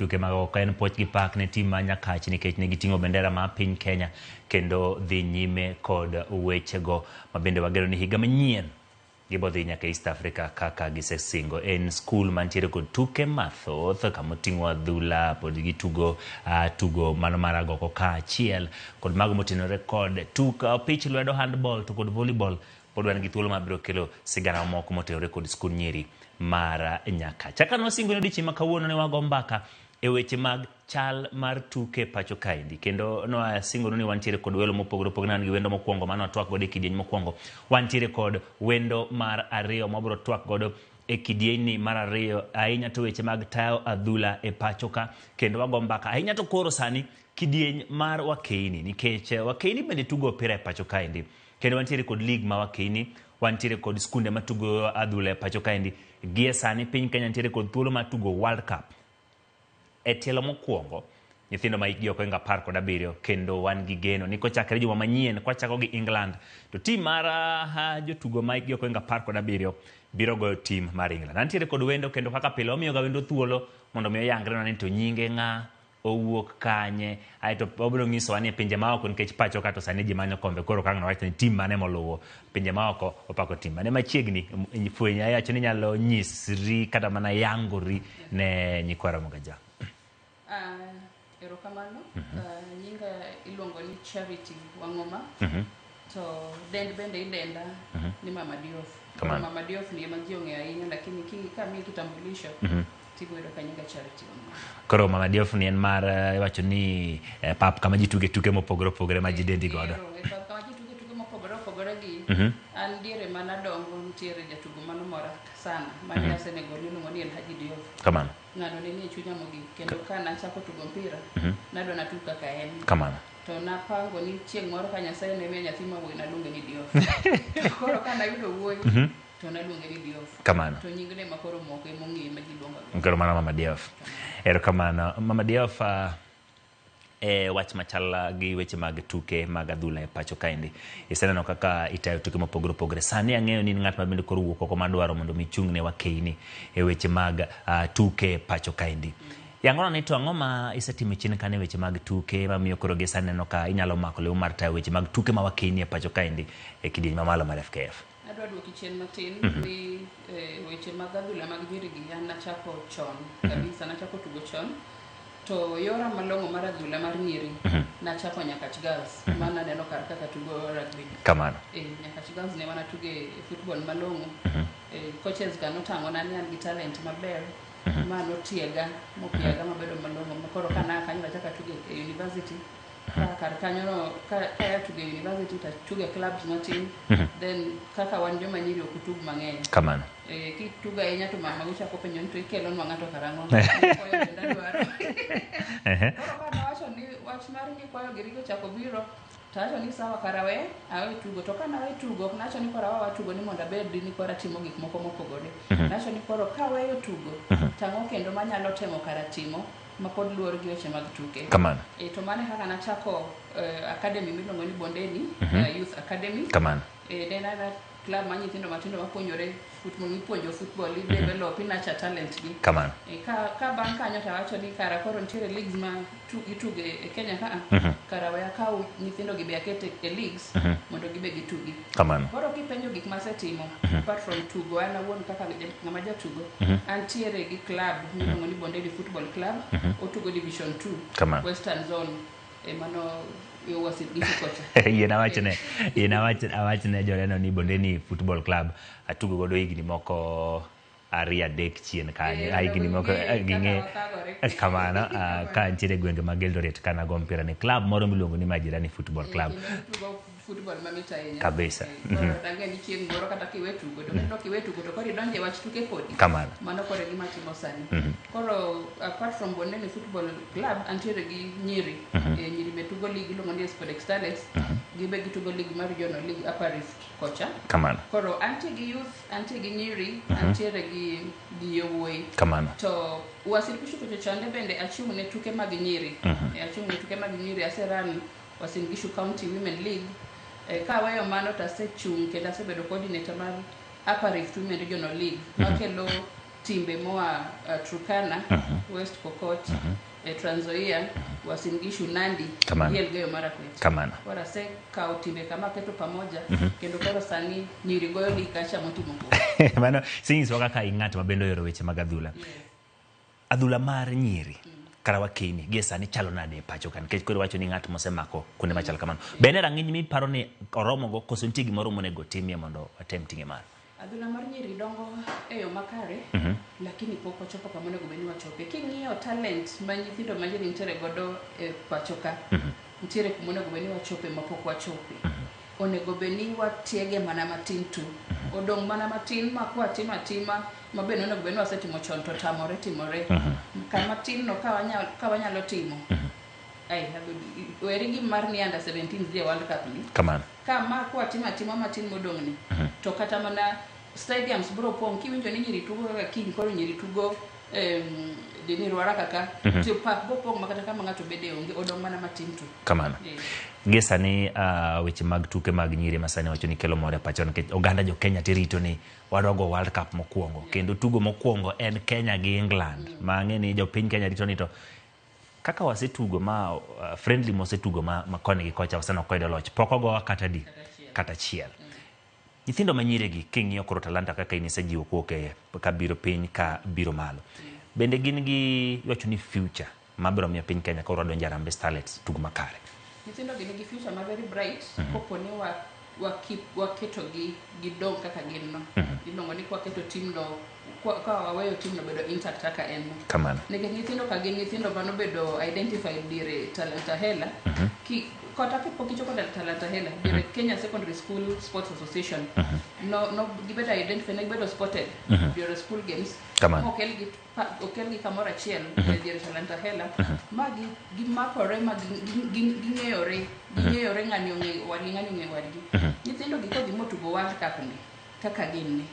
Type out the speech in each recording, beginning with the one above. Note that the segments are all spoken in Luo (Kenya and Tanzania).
tuke mag oko en puoch gi pak ne tim ma Nyakach nikech ne giting'o bendera ma piny Kenya kendo dhi nyime kod wechego ma bende wagero ni higa manyien gibodhi nyaka East Africa kaka gisesingo. En skul mantiere kod tuke mathoth kama oting'o adhula, pod gitugo tugo mano mar agoko kaachiel kod mago motenore kod pich lwedo, handball to kod volleyball. Pod wan gi thuolo mabiro kelo sigana moko motenore kod skul nyiri mar Nyakach. Chaka nosingo ni dichi ma kawuono ne wago mbaka e weche mag chal mar tuke pacho kaendi, kendo no asingo ni wantiere kod welo mopogore opogore. Nan gi wendo mokwongo mano twak godo e kidieny mokwongo, wantiere kod wendo mar ariyo mabiro twak godo e kidieny mar ariyo ahinya to weche mag tayo adhula e pacho ka, kendo wago mbaka ahinya to koro sani kidieny mar Wakeini nikech Wakeini bende tugo opira e pacho kaendi, kendo wantiere kod lig ma Wakeini, wantiere kod skunde matugo adhula e pacho kaendi. Gie sani piny Kenya ntiere kod thuolo mar tugo World Cup e tielo mokwongo nyithindo ma hikgi okoinga 17, kendo wan gi geno ni kochakre juma manyien kwachako gi England to tim mar jotugo ma hikgi okoinga 17 biro goyo tim mar England. Antiere kod wendo kendo kaka pile omiyo ga wendo thuolo mondo mi oyangre ni to nyinge ng'a, owuok kanye, aito obiro nyisowa ni pinje maoko nikech pacho ka to sani ji manyo kombe, koro kang'no wacho ni tim mane moluwo pinje maoko opako tim mane machiegni fwenya yacho ni nyalo nyisri kata mana yangori ne nyikwara Mogaja. Erokamano. Nyinga iluongo ni Charity Wang'oma. To bende idenda ni Mama Diof. Mama Diof ni ema ji ong'eyo ahinya, lakini kamiyi kitambulisho tiguedo ka nyinga Charity Wang'oma. Koro Mama Diof ni en mar wacho ni pap kama ji tuke mopogore opogore ma ji dendi godo. Pap kama ji tuke mopogore opogore gi an diere manadongo ntiere jatugo mano mora sana mane Senegal iluongo ni El Hadji Diof. Kamano. Ng'ano ne nie chunya mogik, kendo ka nachako tugo mpira nadwa natugo kaka en. Kamano. To napango ni chieng' moro ka Nyasaye ne miya nyathi ma wuoyi naluonge ni Diof. Koro ka nayudo wuoyi to naluonge ni Diof. Kamano. To nyingne ma koro moko emong'eyo ma ji luongo. Koro mano Mama Diof. Erokamano Mama Diof. Wach machal gi weche mag tuke mag adhula e pacho kaendi, iseneno kaka itayo tuke mopogore opogore. Sani ang'eyo ni ng'at ma bende koro wuok oko madwaro mondo mi chung'ne Wakeini e weche mag tuke pacho kaendi. Yang'ona ni to ang'o ma isetimo chien kane weche mag tuke mamiyo koro gi sani neno ka inyalo mako lew mar tayo weche mag tuke ma Wakeini e pacho kaendi e kidieny mamalo mar FKF? Adwa duoki chien matin ni weche mag adhula mag nyirigi an nachako chon kabisa, nachako tugo chon. To yora malong'o mar adhula mar nyiri nachako Nyakach Girls, mana neno kar kaka tugo rugby. Kamano. Nyakach Girls ne wana tuge football malong'o. Coaches ga notang'ona ni an gi talent maber, ma notiega mopiega mabedo malong'o. Koro kana kanyo nachaka tuge e university. Kar kanyo no kaya tuge university ta tuge clubs matin, then kaka wan joma nyiri ok tug mang'eny. Kamano. Kituga ahinya to mama gichako penjo ni to ikelonwa ng'ato karang'o. Koyo benda dwaro. Koro kana wacho ni wach mar nyikwayo gi richo chako biro, to wacho ni sawa karawe awe tugo. To kana we tugo ok nacho ni kora watugo ni mondo abed ni kora timo gik moko mopogore. Nacho ni koro kaweyo tugo tang'o kendo manyalo temo kara timo ma pod luor gi weche mag tuke. Kamano. To mane kaka nachako academy miluongo ni Bondeni Youth Academy. Kamano. Den ana club ma nyithindo matindo mapuonjore mipuonjo football, develop nature talent gi. Kamano. Ka bang' kanyo to wacho ni kara koro ntiere leagues ma ituge e Kenya ka kara we akaw nyithindo gi be akete e leagues mondo gibe gitugi. Kamano. Koro kipenjo gik masetimo apart from tugo, an awuon kaka ng'ama jatugo, antiere gi club miluongo ni Bondeni Football Club, otugo Division 2 Western Zone mano yo wasidgishi kocha. Yena wachne joreno ni Bondeni Football Club atugo godo higni moko ariyo adek chien kanyo, higni moko ging'e. Kamano. Ka ntiere gwenge mag Eldoret kana go mpira ni club moro miluongo ni Majirani Football Club. Football mamita ahinya. Kabisa. Dange ni chieng' moro kata kiwe tugo to koro idonje wach tuke podi. Kamano. Mano koro gima timo sani. Koro apart from Bondeni Football Club antiere gi nyiri. Nyiri be tugo league iluongo ni Spodek Starlets. Gibe gitugo league mar Regional League Upper Rift kocha. Kamano. Koro antie gi youth, antie gi nyiri, antiere gi yowuoyi. Kamano. To Uasin Gishu kocha chande bende achung' ne tuke mag nyiri. Achung' ne tuke mag nyiri, aseran Uasin Gishu County Women League. Ka wayo mano to asechung' kendo asebedo coordinator mar Upper Rift Women Regional League makelo timbe moa Turkana, West Pokot, Trans Nzoia, Uasin Gishu, Nandi, Elgeyo Marakwet. Kamano. Kora se kao timbe kama keto pamoja, kendo koro sani nyiri goyo likacha motimo ko. Mano sinyiso kaka ing'at mabendo yoro weche mag adhula. Adhula mar nyiri. Kara wakini gie sani chalo nade e pacho kan nikech koro wacho ni ng'at mosemako kuonde machal kamano. Bende rang'iny miparo ni oromo go koso nitie gimoro monego timie mondo atem ting'e malo. Adhula mar nyiri dongo e yo makare, lakini pok ochopo kama onego bed ni wachope. King'iyo talent ma nyithindo ma nyiri nitiere godo e pacho ka, nitiere kuma onego bed ni wachope ma pok wachope. Onego bed ni watiege mana matin tu. Odong' mana matin ma kwa atima ma bende onego bed ni wasetimo chon to tamore timore. Kama tin no ka wanyalo timo. Weri gi mar ni under 17 dhie World Cup ni. Kamano. Kama kwa atima matin modong' ni. To kata mana stadiums bro pong kiwinjo ni nyiri tugo kaka kiny koro nyiri tugo dini ruara kaka to pak go pong makata kama ng'ato bede onge odong' mana matin tu. Kamano. Gie sani weche mag tuke mag nyiri masani wacho ni kelo mor e pacho nikech oganda jo Kenya tirito ni wadogo World Cup mokwongo kendo tugo mokwongo en Kenya gi England. Mang'e ni jo piny Kenya rito ni to kaka wasetugo ma friendly mosetugo ma koni gi kocha waseno koydo loch pokogo kata chiel. Nyithindo manyire gi king'iyo koro talanta kaka inisejiwo kuoke ka biro piny ka biro malo. Bende gin gi wacho ni future mabiro miyo piny Kenya koro donjo Harambee Starlets tugo makare. Nyithindo gin gi future ma very bright kopo ni waketo gi dong kaka gin no. Iluongo ni kwaketo team no ka waweyo team no bedo intact kaka en no. Kamano. Nikech nyithindo ka gin nyithindo mano bedo identified dire talanta hela kota pok ichoko talanta hela dire Kenya Secondary School Sports Association no gibedo identified ne gibedo spotted dire school games okel gi kamora achiel dire talanta hela ma gimakore ma ging'eyore ng'ani ong'e wadgi nyithindo gi kodhi motugo World Cup ni kaka gin ni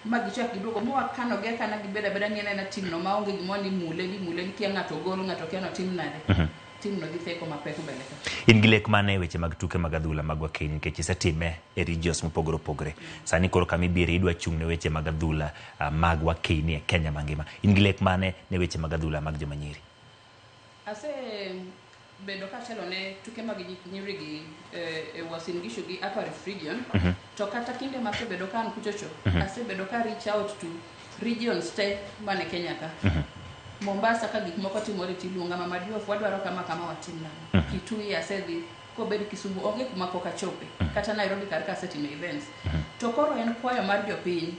ma gichak giduogo mowakano gi akana gibeda ni en team no maonge gimoro ni mule ni kia ng'ato gol ng'ato kia no team nade team no gi theko mapek mbele ka. In gi lek mane weche mag tuke mag adhula mag wakeny nikech isetime e regions mopogore opogore. Sani koro kama ibire idwa chung' ne weche mag adhula mag wakeny e Kenya mangima. In gi lek mane ne weche mag adhula mag joma nyiri? Bedo ka telo ne tuke mag nyiri gi e Uasin Gishu gi Upper Rift region to kata kinde ma sebedo kan kuchocho asebedo ka reach out to regions te mane Kenya ka Mombasa ka gik moko timore tiluonga Mama Diof wadwaro kama watimna Kitui asedhi ko bed Kisumu onge kuma koka chope kata Nairobi kar ka setime events to koro en kwayo mar jopiny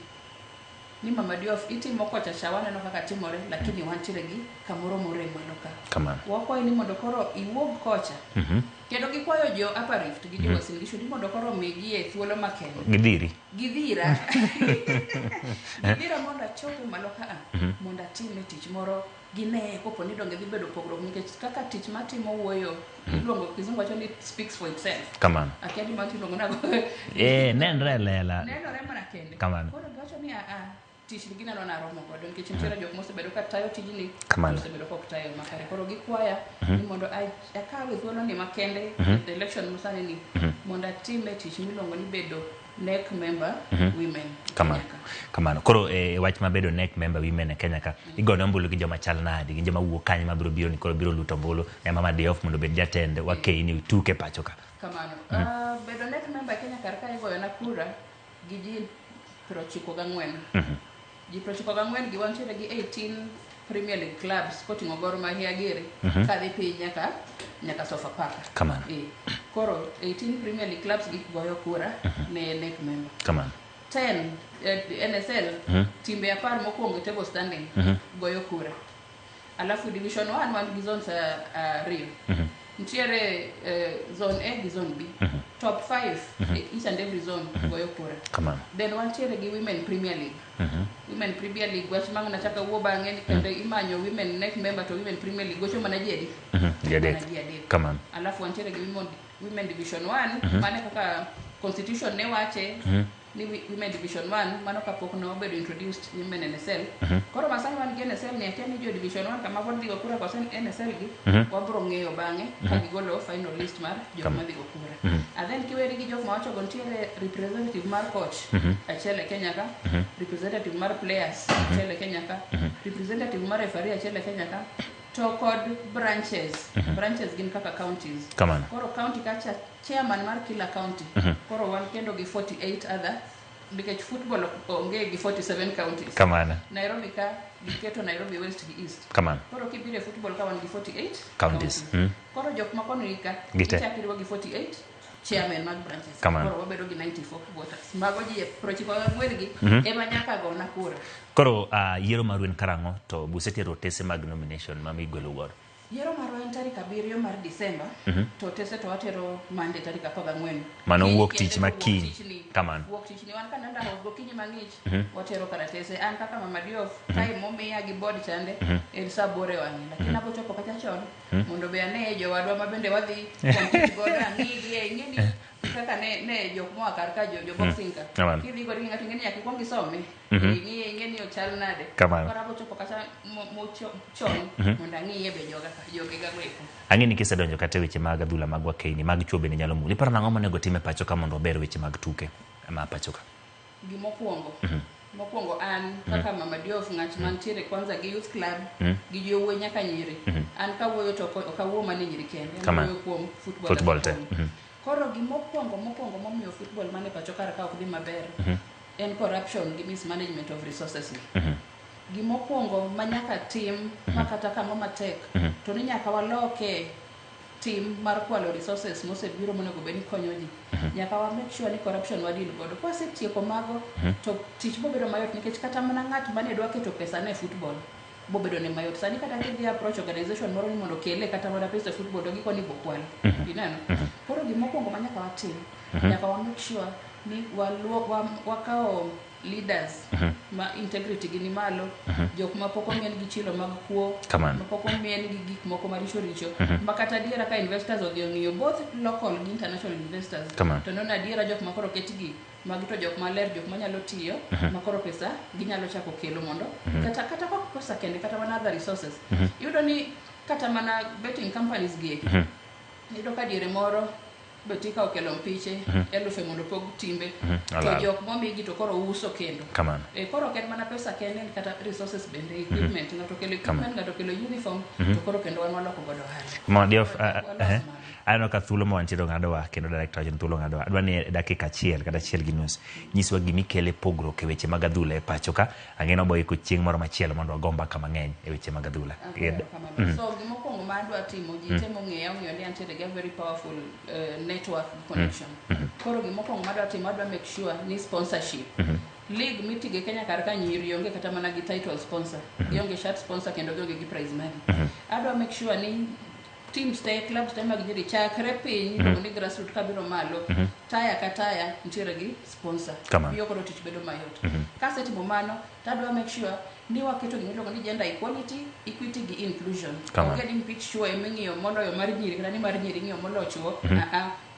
ni Mama Diof itimo kocha chawane no kaka timore lakini wantiere gi kamoro moremo loka. Kamano. Wakwayo ni mondo koro iwuog kocha. Kendo gikwayo jo Upper Rift gi jo Uasin Gishu ni mondo koro migi e thuolo makende. Gidhira mondo achope maloka mondo atime tich moro gine kopo ni donge dhibedo pogruok nikech kaka tich matimo wuoyo iluongo kizungu wacho ni speaks for itself. Kamano. Akiani ma tiluongo nago nenre lela. Nenore mana kende. Kamano. Koro gacho ni tich gi neno na romo godo nikech nitiere jok mosebedo ka tayo tijni mosebedo kok tayo makare koro gikwaya ni mondo akawe thuolo ni makende the election musani ni mondo atime tich miluongo ni bedo NEC member women. Kamano. Koro wach mabedo NEC member women e Kenya ka igono ombulu gi joma chal nadi gi joma wuok kanye mabiro biro ni koro biro luto ombulu ne Mama Diof mondo bed jatend wakeny tuke pacho ka. Kamano. Bedo NEC member Kenya kar ka igoyo na kura gi ji 94 ji 94 gi wantiere gi 18 Premier League clubs koting'o Gor Mahia giri kadhi piny nyaka Sofapaka. Kamano. Koro 18 Premier League clubs gi goyo kura ne NEC member. Kamano. 10 NSL timbe 10 mokwongo table standing goyo kura. Alafu division 1 wan gi zones 2. Ntiere zone A gi zone B. Top 5 each and every zone goyo kura. Kamano. Then wantiere gi Women Premier League. Women Premier League wach mang nachaka wuo bang'e ni kendo imanyo Women NEC member to Women Premier League gocho mana jedi. Jedi. Kamano. Alafu wantiere gi Women Division 1 mane kaka constitution ne wache ni women division 1 mano kapok no obedo introduced women NSL. Koro masani wan gi NSL ni akia ni jo division 1 kama pod dhigo kura kosen NSL gi wabro ng'eyo bang'e ka gigolo final list mar joma dhigo kura. And then kiweri gi jok ma wacho go ntiere representative mar coach achiel e Kenya ka, representative mar players achiel e Kenya ka, representative mar referee achiel e Kenya ka, to kod branches gin kaka counties. Koro county kacha chairman mar kila county. Koro wan kendo gi 48 other nikech football onge gi 47 counties. Nairobi ka giketo Nairobi West gi East. Koro kibire football ka wan gi 48 counties. Koro jok ma kono ika gichakiriwa gi 48 chairman mag branches. Koro wabedo gi 94 voters. Mago ji prochiko gwelgi ema nyaka go na kura. Koro yiero maruen karango to busetero tese mag nomination mami gwelo godo. Yiero maruen tarik 7 mar Disemba to tese to watero Monday tarik 14. Mano wuok tich makiny. Wuok tich ni wan kananda go kinyi mang'ich watero karatese an kaka Mama Diof time momiya gi board chande en saa bore wangi lakini abo chopo kacha chon mondo be ane jowadwa mabende wadhi compete godo ang'igi ing'eni kaka ne jok moa kar ka jo boxing ka kidhi go ringa ting'eni nyaka ikwong isome ing'eni ochal nade koro abo chopo kacha chon mondo ang'iye be jogega gweko. Ang'eni kisedonjo kata weche mag adhula mag wakeini mag chuo bende nyalo muli paro nang'o monego time pacho ka mondo ober weche mag tuke ma pacho ka. Mokwongo an kaka Mama Diof ng'at mantiere kwanza gi youth club gi jowuoyi nyaka nyiri an kawuoyo to ok awuo mane nyiri kende awuoyo kuom football te. Koro gimokwongo momiyo football mane pacho kar ka ok dhi maber en corruption gi mismanagement of resources. Gimokwongo manyaka tim makata kama matek to ni nyaka waloke tim mar kwalo resources mosebiro monego bed ni konyo ji. Nyaka wa make sure ni corruption wadil godo. Kwasetieko mago to tich bobedo mayot nikech kata mana ng'at mane dwa keto pesa ne football bobedo ne mayot. Sani kata kidhi approach organization moro ni mondo kele kata mana pesa football to gikoni bokwal. Ineno? Koro gimokwongo manyaka watim nyaka wa make sure ni wakao leaders ma integrity gi ni malo jok ma poko mien gi chilo mag kuo ma poko mien gi gik moko maricho makata diera ka investors odhi ng'iyo both local gi international investors to non adiera jok ma koro ketgi magi to jok maler jok manyalo tiyo ma koro pesa ginyalo chako kelo mondo kata kok pesa kende kata mana other resources yudo ni kata mana betting companies gi yudo ka diere moro betika okelo mpiche elufe mondo pog timbe to jok momigi to koro uso kendo koro ken mana pesa kende kata resources bende equipment ngato kelo equipment ngato kelo uniform to koro kendo wan waloko godo hali Mama Diof ano ka thuolo mo wantiero ng'adowa kendo director ajin thuolo ng'adowa adwa ni dakika achiel kata achiel gi nus nyiswa gimikele pogruok e weche mag adhula e pacho ka ang'eno boy ko chieng' moro machielo mondo wagomba kama ng'eny e weche mag adhula. So gimokwongo ma adwa timo ji temo ng'eyo ni antiere gi very powerful network connection. Koro gimokwongo ma adwa timo adwa make sure ni sponsorship league mitige Kenya kar ka nyiri onge kata mana gi title sponsor gionge shirt sponsor kendo gionge gi prize money. Adwa make sure ni teams te clubs te mag nyiri chakre piny ni grassroots kabiro malo taya ka taya ntiere gi sponsor yo koro tich bedo mayot. Kasetimo mano tadwa make sure ni waketo gimiluongo ni gender equality, equity gi inclusion. Getting pitch show eming'iyo mondo yo mar nyiri kata ni mar nyiri ng'iyo mondo chuo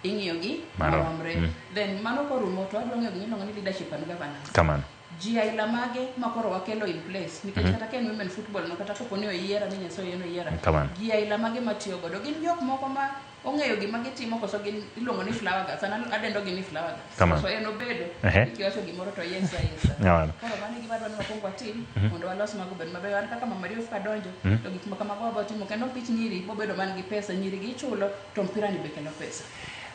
ing'iyo gi maromre. Then mano korumo to adwa ng'iyo gimiluongo ni leadership and governance. Ji aila mage makoro wakelo in place nikech kata ken women football no kata koponi oyiera ni nyaso yeno yiera ji aila mage matiyo godo gin jok moko ma ong'eyo gima gitimo koso gin iluongo ni flower girls ana adendo gi ni flower girls so en obedo ikiwacho gimoro to yes koro mano gima dwani wakwongo watim mondo walos mago bed maber. An kaka Mama Diof kadonjo to gik makamago wabatimo kendo pich nyiri bobedo man gi pesa nyiri gichulo to mpira ni be kelo pesa.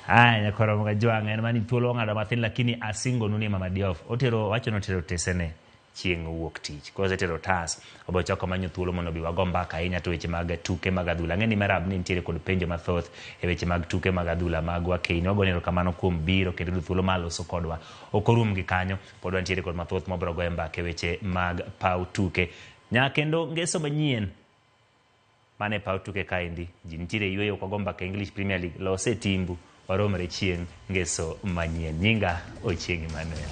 Nyakoro mga juang en mani thuolo ng'ado mathin lakini asingo nuni Mama Diof otero wacho notero tesene chieng' wuok tich kosetero tas obo chako manyo thuolo mondo bi wago mbaka ahinya to weche mag tuke mag adhula. Ng'eni Marab ni nitiere kod penjo mathoth e weche mag tuke mag adhula mag wakeini wagonero kamano kuom biro kendo thuolo maloso kodwa okorum gi kanyo pod wantiere kod mathoth mobro goe mbaka e weche mag pau tuke nyakendo ngeso manyien mane pau tuke kaendi ji nitiere yweyo kwago mbaka English Premier League lose timbu waromre chieng' ngeso manyien. Nyinga Ochieng' Emmanuel.